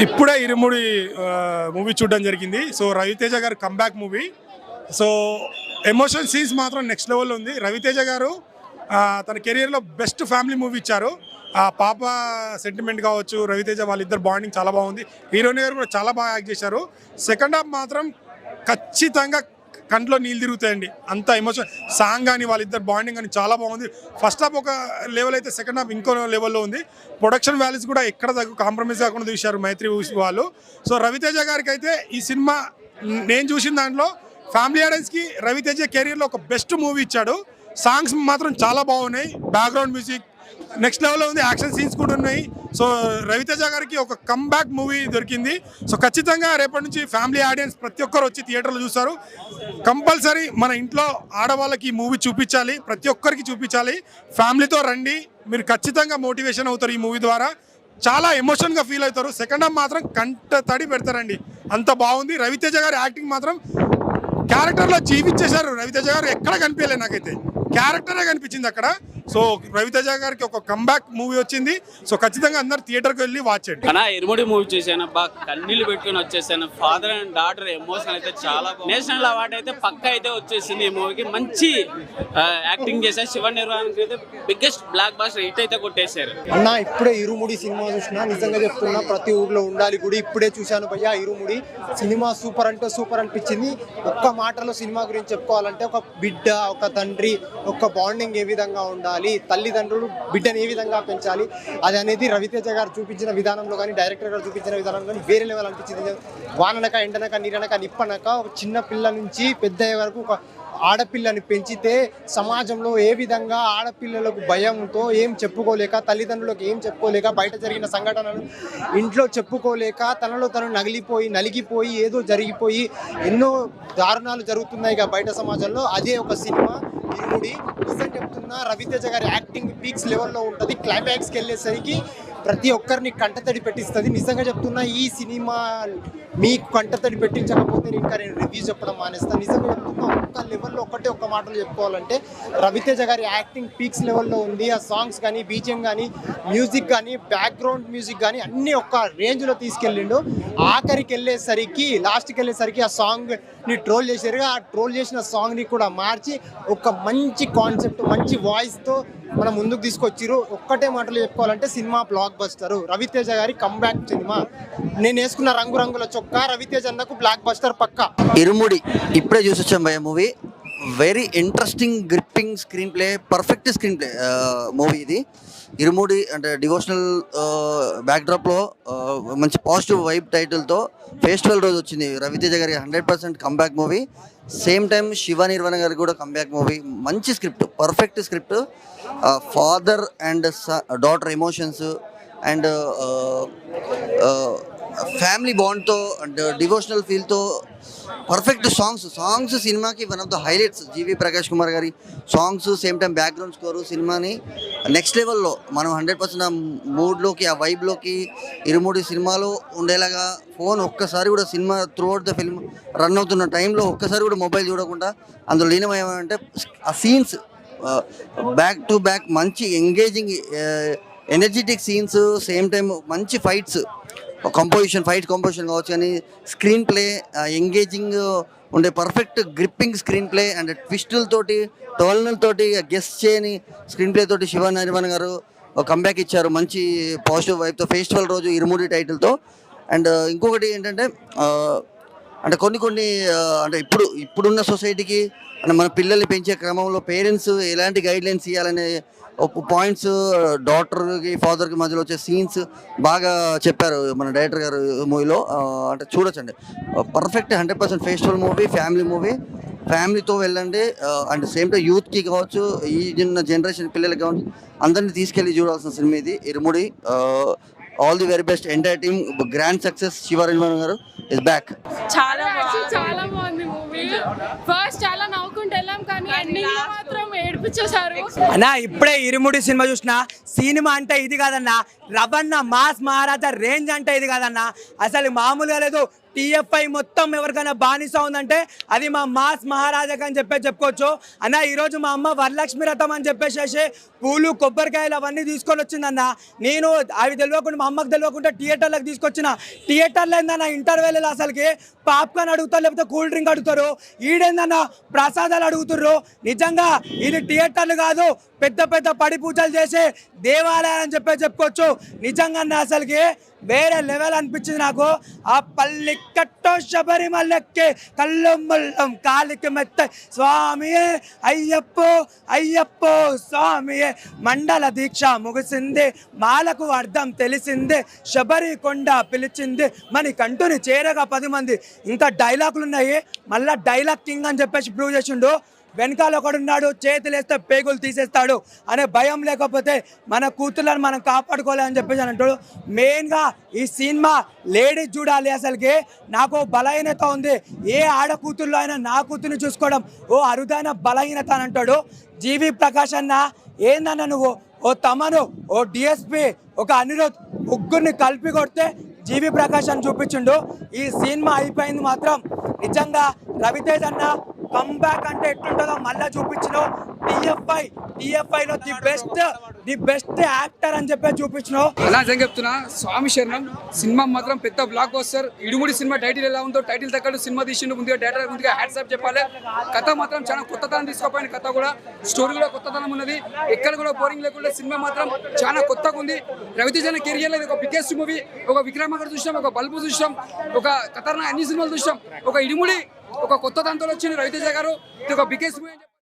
ఇప్పుడే ఇరుముడి మూవీ చూడడం జరిగింది. సో రవితేజ గారు comeback movie. So emotion scenes మాత్రం నెక్స్ట్ లెవెల్లో ఉంది. రవితేజ గారు తన కెరియర్లో బెస్ట్ ఫ్యామిలీ మూవీ ఇచ్చారు. పాప సెంటిమెంట్ కావచ్చు, రవితేజ వాళ్ళిద్దరు బాండింగ్ చాలా బాగుంది. హీరోయిన్ గారు కూడా చాలా బాగా యాక్ట్ చేశారు. సెకండ్ హాఫ్ మాత్రం ఖచ్చితంగా కంట్లో నీళ్ళు తిరుగుతాయండి, అంత ఎమోషన్. సాంగ్ కానీ వాళ్ళిద్దరు బాండింగ్ కానీ చాలా బాగుంది. ఫస్ట్ హాఫ్ ఒక లెవెల్ అయితే సెకండ్ హాఫ్ ఇంకో లెవెల్లో ఉంది. ప్రొడక్షన్ వాల్యూస్ కూడా ఎక్కడ కాంప్రమైజ్ కాకుండా చూశారు మైత్రి వాళ్ళు. సో రవితేజ గారికి అయితే ఈ సినిమా నేను చూసిన దాంట్లో ఫ్యామిలీ ఆడియన్స్కి రవితేజ కెరీర్లో ఒక బెస్ట్ మూవీ ఇచ్చాడు. సాంగ్స్ మాత్రం చాలా బాగున్నాయి, బ్యాక్గ్రౌండ్ మ్యూజిక్ నెక్స్ట్ లెవెల్లో ఉంది, యాక్షన్ సీన్స్ కూడా ఉన్నాయి. సో రవితేజ గారికి ఒక కమ్బ్యాక్ మూవీ దొరికింది. సో ఖచ్చితంగా రేపటి నుంచి ఫ్యామిలీ ఆడియన్స్ ప్రతి ఒక్కరు వచ్చి థియేటర్లో చూస్తారు. కంపల్సరీ మన ఇంట్లో ఆడవాళ్ళకి ఈ మూవీ చూపించాలి, ప్రతి ఒక్కరికి చూపించాలి. ఫ్యామిలీతో రండి, మీరు ఖచ్చితంగా మోటివేషన్ అవుతారు ఈ మూవీ ద్వారా. చాలా ఎమోషన్గా ఫీల్ అవుతారు. సెకండ్ హాఫ్ మాత్రం కంట తడి పెడతారండి, అంత బాగుంది. రవితేజ గారి యాక్టింగ్ మాత్రం క్యారెక్టర్లో జీవించేశారు. రవితేజ గారు ఎక్కడ కనిపించలేదు, నాకైతే క్యారెక్టరే కనిపించింది అక్కడ. సో రవితేజ గారికి ఒక కంబ్యాక్ మూవీ వచ్చింది. సో ఖచ్చితంగా అందరు థియేటర్కి వెళ్ళి వాచ్ చేయండి. ఇరుముడి మూవీ చూసాను, బాగా కన్నీళ్ళు పెట్టుకుని వచ్చేసాను. ఫాదర్ అండ్ డాటర్ ఎమోషన్ అయితే చాలా నేషనల్ అవార్డు అయితే పక్క అయితే వచ్చేసింది ఈ మూవీకి. మంచి యాక్టింగ్ చేశారు. శివ నిర్వాణకి అయితే బిగ్గెస్ట్ బ్లాక్ బాస్టర్ హిట్ అయితే కొట్టేశారు. అన్న ఇప్పుడే ఇరుముడి సినిమా చూసినా, నిజంగా చెప్తున్నా ప్రతి ఊర్లో ఉండాలి గుడి. ఇప్పుడే చూశాను భయ్యా ఇరుముడి సినిమా. సూపర్ అంటే సూపర్ అనిపించింది. ఒక్క మాటలో సినిమా గురించి చెప్పుకోవాలంటే, ఒక బిడ్డ ఒక తండ్రి ఒక బాండింగ్ ఏ విధంగా ఉండాలి, తల్లిదండ్రులు బిడ్డను ఏ విధంగా పెంచాలి, అది అనేది రవితేజ గారు చూపించిన విధానంలో కానీ, డైరెక్టర్ గారు చూపించిన విధానంలో కానీ వేరే లెవెల్ అనిపించింది. వాననక ఎండనక నీరనక నిప్పనక ఒక చిన్న పిల్ల నుంచి పెద్ద వరకు ఒక ఆడపిల్లని పెంచితే సమాజంలో ఏ విధంగా ఆడపిల్లలకు భయంతో ఏం చెప్పుకోలేక, తల్లిదండ్రులకు ఏం చెప్పుకోలేక, బయట జరిగిన సంఘటనలు ఇంట్లో చెప్పుకోలేక తనలో తను నలిగిపోయి ఏదో జరిగిపోయి ఎన్నో దారుణాలు జరుగుతున్నాయి బయట సమాజంలో. అదే ఒక సినిమా ఇరుముడి. నిజం చెప్తున్నా రవితేజ గారి యాక్టింగ్ పీక్స్ లెవెల్లో ఉంటుంది. క్లైమాక్స్కి వెళ్ళేసరికి ప్రతి ఒక్కరిని కంటతడి పెట్టిస్తుంది. నిజంగా చెప్తున్నా ఈ సినిమా మీకు కంటతడి పెట్టించకపోతే ఇంకా నేను రివ్యూ చెప్పడం మానేస్తాను. నిజంగా చెప్తున్నా ఒక్క లెవెల్లో ఒక్క మాటలు చెప్పుకోవాలంటే రవితేజ గారి యాక్టింగ్ పీక్స్ లెవెల్లో ఉంది. ఆ సాంగ్స్ కానీ, బీజిఎం కానీ, మ్యూజిక్ కానీ, బ్యాక్గ్రౌండ్ మ్యూజిక్ కానీ అన్నీ ఒక్క రేంజ్లో తీసుకెళ్ళిండు. ఆఖరికి వెళ్ళేసరికి లాస్ట్కి వెళ్ళేసరికి ఆ సాంగ్ని ట్రోల్ చేశారు. ఆ ట్రోల్ చేసిన సాంగ్ని కూడా మార్చి ఒక మంచి కాన్సెప్ట్, మంచి వాయిస్తో మనం ముందుకు తీసుకొచ్చిరు. ఒక్కటే మాటలు చెప్పుకోవాలంటే సినిమా బ్లాక్ బస్టర్. రవితేజ గారి కంబ్యాక్ సినిమా. నేను వేసుకున్న రంగురంగుల చొక్కా రవితేజ అన్నకు బ్లాక్ బస్టర్ పక్క. ఇరుముడి ఇప్పుడే చూసొచ్చాం భయ్య movie. Very interesting gripping screen play, perfect screen play movie ఇది. ఇరుముడి అంటే డివోషనల్ బ్యాక్డ్రాప్లో మంచి పాజిటివ్ వైబ్ టైటిల్తో ఫెస్టివల్ రోజు వచ్చింది. రవితేజ గారికి 100% comeback movie. Same time Shiva Nirvana గారికి కూడా కంబ్యాక్ మూవీ. మంచి script, perfect script. Father and daughter emotions and family బాండ్తో అండ్ డివోషనల్ ఫీల్తో పర్ఫెక్ట్ సాంగ్స్ సినిమాకి one of the highlights. GV Prakash Kumar గారి songs, same time background score సినిమాని నెక్స్ట్ లెవెల్లో మనం 100% ఆ మూడ్లోకి, ఆ వైబ్లోకి ఇరుముడి సినిమాలో ఉండేలాగా. ఫోన్ ఒక్కసారి కూడా cinema throughout the film run అవుతున్న టైంలో ఒక్కసారి కూడా మొబైల్ చూడకుండా అందులో లీనమయ్యామంటే ఆ సీన్స్ బ్యాక్ టు బ్యాక్ మంచి engaging energetic scenes, same time మంచి ఫైట్ కంపోజిషన్ కావచ్చు, కానీ స్క్రీన్ ప్లే ఎంగేజింగ్ ఉండే perfect gripping screenplay and ట్విస్టులతోటి, టోల్నలతోటి, గెస్ట్ చేయని స్క్రీన్ ప్లే తోటి శివ నిర్వాణ గారు కంబ్యాక్ ఇచ్చారు. మంచి పాజిటివ్ వైబ్తో ఫెస్టివల్ రోజు ఇరుముడి టైటిల్తో. అండ్ ఇంకొకటి ఏంటంటే అంటే కొన్ని అంటే ఇప్పుడున్న సొసైటీకి అంటే మన పిల్లల్ని పెంచే క్రమంలో పేరెంట్స్ ఎలాంటి గైడ్లైన్స్ ఇవ్వాలనే పాయింట్స్, డాటర్కి ఫాదర్కి మధ్యలో వచ్చే సీన్స్ బాగా చెప్పారు మన డైరెక్టర్ గారు మూవీలో. అంటే చూడొచ్చండి, perfect 100% festival movie, family movie. ఫ్యామిలీతో వెళ్ళండి. అండ్ సేమ్ టైం యూత్కి కావచ్చు, ఈ జనరేషన్ పిల్లలకి కావచ్చు, అందరినీ తీసుకెళ్ళి చూడాల్సిన సినిమా ఇది Irumudi. All the very best entire team, grand success. Shiva Nirvana గారు ఇస్ బ్యాక్. చాలా బాగుంది మూవీ. ఫస్ట్ చాలా నవ్వుకుంటూ వెళ్ళాం, కానీ ఎండింగ్ లో మాత్రం ఏడిపించేశారు. అన్నా ఇప్పుడే ఇరుముడి సినిమా చూసిన. సినిమా అంటే ఇది కాదన్నా, రవణ మాస్ మహారాజా రేంజ్ అంటే ఇది కాదన్నా. అసలు మామూలుగా లేదు. టీఎఫ్ఐ మొత్తం ఎవరికైనా బానిస ఉందంటే అది మా మాస్ మహారాజాకి అని చెప్పుకోవచ్చు అన్న. ఈరోజు మా అమ్మ వరలక్ష్మి రథం అని చెప్పేసి పూలు కొబ్బరికాయలు అవన్నీ తీసుకొని వచ్చిందన్న. నేను అవి తెలియకుండా మా అమ్మకి తెలియకుండా థియేటర్లకు తీసుకొచ్చిన. థియేటర్లో ఏందన్న ఇంటర్వెల్ అసలుకి పాప్కార్న్ అడుగుతారు, లేకపోతే కూల్ డ్రింక్ అడుగుతారు. ఈడేందన్న ప్రసాదాలు అడుగుతుర్రు. నిజంగా ఇది థియేటర్లు కాదు, పెద్ద పెద్ద పడి పూజలు చేసే దేవాలయాలు అని చెప్పుకోవచ్చు. నిజంగా అసలుకి వేరే లెవెల్ అనిపించింది నాకు. ఆ పల్లి కట్టో శబరిమలకి కళ్ళు ముళ్ళం కాలికి మెత్త స్వామియే అయ్యప్పో అయ్యప్పో స్వామియే. మండల దీక్ష ముగిసింది, మాలకు అర్థం తెలిసింది, శబరి కొండ పిలిచింది, మన కంటుని చేరగా 10 మంది. ఇంకా డైలాగులు ఉన్నాయి. మళ్ళా డైలాగ్ కింగ్ అని చెప్పేసి ప్రూవ్ చేసిండు. వెనకాల ఒకడున్నాడు, చేతులు వేస్తే పేగులు తీసేస్తాడు అనే భయం లేకపోతే మన కూతుర్లను మనం కాపాడుకోలేదని చెప్పేసి అని అంటాడు. మెయిన్గా ఈ సినిమా లేడీస్ చూడాలి. అసలుకి నాకు బలహీనత ఉంది, ఏ ఆడ కూతుర్లో అయినా నా కూతుర్ని చూసుకోవడం ఓ అరుదైన బలహీనత అని అంటాడు. జీవి ప్రకాష్ అన్న ఏందన్న నువ్వు ఓ తమను, ఓ డిఎస్పి, ఒక అనిరుద్ ముగ్గురిని కలిపి కొడితే జీవి ప్రకాష్ అని చూపించిండు. ఈ సినిమా అయిపోయింది మాత్రం నిజంగా రవితేజ్ అన్న కంబ్యాక్ అంటే ఎట్లుంటుందో మళ్ళీ చూపించినావు. టీఎఫ్ఐలో ది బెస్ట్ యాక్టర్ అని చెప్పి చూపించినావు. అలా నిజంగా చెప్తున్నా, స్వామి శరణం. సినిమా మాత్రం పెద్ద బ్లాక్ బస్టర్. ఇడుముడి సినిమా టైటిల్ ఎలా ఉందో టైటిల్ తగ్గట్టు సినిమా తీసిండు. ముందుగా డైరెక్టర్ ముందుగా హ్యాట్సాప్ చెప్పాలి. కథ మాత్రం చాలా కొత్తతనం తీసుకోపోయిన కథ కూడా, స్టోరీ కూడా కొత్తతనం ఉన్నది. ఎక్కడ కూడా బోరింగ్ లేకుండా సినిమా మాత్రం చాలా కొత్తగా ఉంది. రవితేజ కెరియర్లో ఒక బిగ్గెస్ట్ మూవీ. ఒక విక్రమార్కుడు చూసాం, ఒక బల్బు చూసాం, ఒక ఖతర్నాక్ అన్ని సినిమాలు చూసాం. ఒక ఇడుముడి ఒక కొత్త దాంతో వచ్చింది రవితేజ గారు. ఇది ఒక బిగ్గెస్ట్ మూవీ.